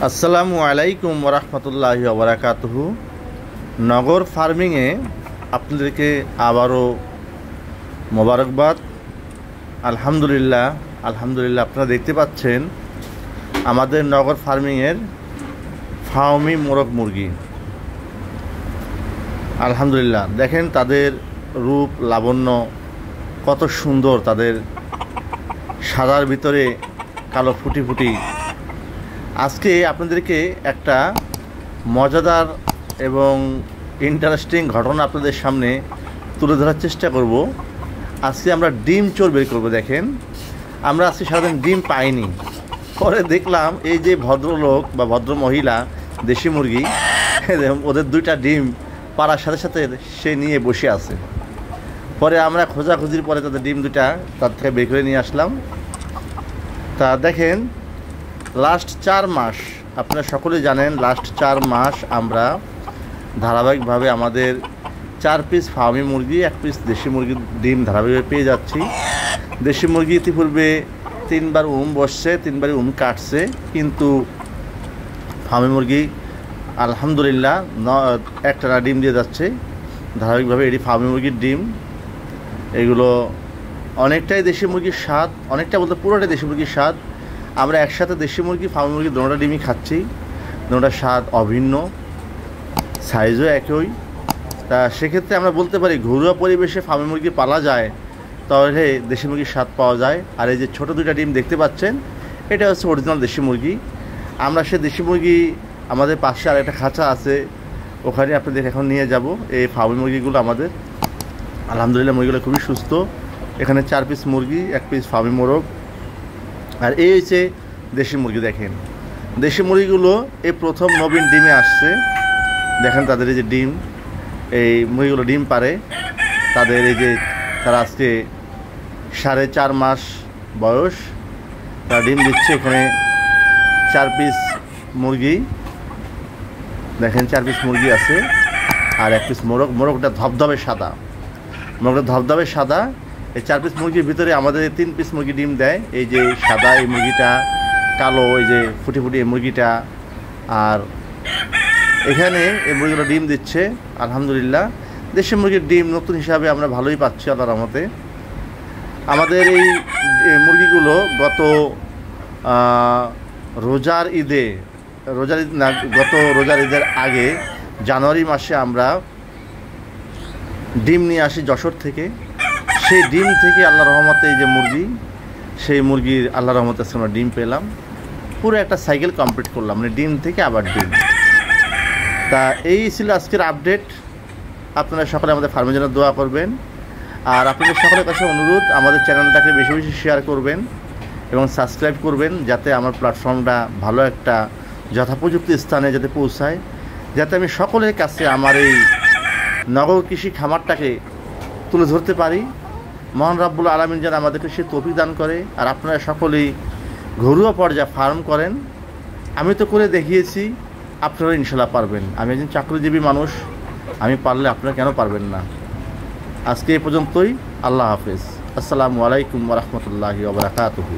আসসালামু আলাইকুম ওরহমতুল্লাহি ওবরাকাতুহু। নগর ফার্মিংয়ে আপনাদেরকে আবারও মোবারকবাদ। আলহামদুলিল্লাহ আপনারা দেখতে পাচ্ছেন আমাদের নগর ফার্মিংয়ের ফার্মি মোরগ মুরগি। আলহামদুলিল্লাহ দেখেন তাদের রূপ লাবণ্য কত সুন্দর, তাদের সাদার ভিতরে কালো ফুটি ফুটি। আজকে আপনাদেরকে একটা মজাদার এবং ইন্টারেস্টিং ঘটনা আপনাদের সামনে তুলে ধরার চেষ্টা করব। আজকে আমরা ডিম চোর বের করবো। দেখেন আমরা আজকে সারাদিন ডিম পাইনি, পরে দেখলাম এই যে ভদ্রলোক বা ভদ্র মহিলা দেশি মুরগি, ওদের দুইটা ডিম পাড়ার সাথে সাথে সে নিয়ে বসে আছে। পরে আমরা খোঁজাখুঁজির পরে তাদের ডিম দুটা তার থেকে বের করে নিয়ে আসলাম। তা দেখেন লাস্ট 4 মাস, আপনারা সকলেই জানেন লাস্ট 4 মাস আমরা ধারাবাহিকভাবে আমাদের 4 পিস ফার্মি মুরগি 1 পিস দেশি মুরগির ডিম ধারাবাহিকভাবে পেয়ে যাচ্ছি। দেশি মুরগি ইতিপূর্বে 3বার বসছে, 3বারই কাটছে, কিন্তু ফার্মি মুরগি আলহামদুলিল্লাহ একটানা ডিম দিয়ে যাচ্ছে ধারাবাহিকভাবে। এটি ফার্মি মুরগির ডিম, এগুলো অনেকটাই দেশি মুরগির স্বাদ, অনেকটা বলতে পুরোটাই দেশি মুরগির স্বাদ। আমরা একসাথে দেশি মুরগি ফার্মি মুরগি দুটোটা ডিমই খাচ্ছি, দুটোটার স্বাদ অভিন্ন, সাইজও একই। তা সেক্ষেত্রে আমরা বলতে পারি ঘরোয়া পরিবেশে ফার্মি মুরগি পালা যায়, তাহলে দেশি মুরগির স্বাদ পাওয়া যায়। আর এই যে ছোটো দুইটা ডিম দেখতে পাচ্ছেন, এটা হচ্ছে অরিজিনাল দেশি মুরগি। আমরা সে দেশি মুরগি আমাদের পাশে আর একটা খাঁচা আছে, ওখানে আপনাদের এখন নিয়ে যাব। এই ফার্মি মুরগিগুলো আমাদের আলহামদুলিল্লাহ মুরগিগুলো খুবই সুস্থ। এখানে 4 পিস মুরগি 1 পিস ফার্মি মোরগ, আর এই হচ্ছে দেশি মুরগি। দেখেন দেশি মুরগিগুলো এই প্রথম নবীন ডিমে আসছে। দেখেন তাদের এই যে ডিম, এই মুরগিগুলো ডিম পারে। তাদের এই যে তারা আজকে 4.5 মাস বয়স, তারা ডিম দিচ্ছে। এখানে 4 পিস মুরগি, দেখেন 4 পিস মুরগি আছে আর 1 পিস মোরগ। মোরগটা ধবধবে সাদা, মোরগটা ধবধবে সাদা। এই 4 পিস মুরগির ভিতরে আমাদের 3 পিস মুরগি ডিম দেয়। এই যে সাদা এই মুরগিটা, কালো এই যে ফুটি ফুটি এই মুরগিটা, আর এখানে এই মুরগিগুলো ডিম দিচ্ছে। আলহামদুলিল্লাহ দেশি মুরগির ডিম নতুন হিসাবে আমরা ভালোই পাচ্ছি আল্লাহর রহমতে। আমাদের এই মুরগিগুলো গত রোজার ঈদ না, গত রোজার ঈদের আগে জানুয়ারি মাসে আমরা ডিম নিয়ে আসি যশোর থেকে। সেই ডিম থেকে আল্লাহর রহমতে এই যে মুরগি, সেই মুরগির আল্লাহর রহমতে আমরা ডিম পেলাম। পুরো একটা সাইকেল কমপ্লিট করলাম, মানে ডিম থেকে আবার ডিম। তা এই ছিল আজকের আপডেট। আপনারা সকলে আমাদের ফার্মের জন্য দোয়া করবেন, আর আপনাদের সকলের কাছে অনুরোধ আমাদের চ্যানেলটাকে বেশি বেশি শেয়ার করবেন এবং সাবস্ক্রাইব করবেন, যাতে আমার প্ল্যাটফর্মটা ভালো একটা যথোপযুক্ত স্থানে যাতে পৌঁছায়, যাতে আমি সকলের কাছে আমার এই নগর কৃষি খামারটাকে তুলে ধরতে পারি। মহান রাব্বুল আলামিন যেন আমাদেরকে সে তৌফিক দান করে। আর আপনারা সকলেই ঘরোয়া পর্যায়ে ফার্ম করেন, আমি তো করে দেখিয়েছি, আপনারা ইনশাল্লাহ পারবেন। আমি একজন চাকরিজীবী মানুষ, আমি পারলে আপনারা কেন পারবেন না। আজকে এই পর্যন্তই, আল্লাহ হাফেজ। আসসালামু আলাইকুম ওয়া রাহমাতুল্লাহি ওয়া বারাকাতুহু।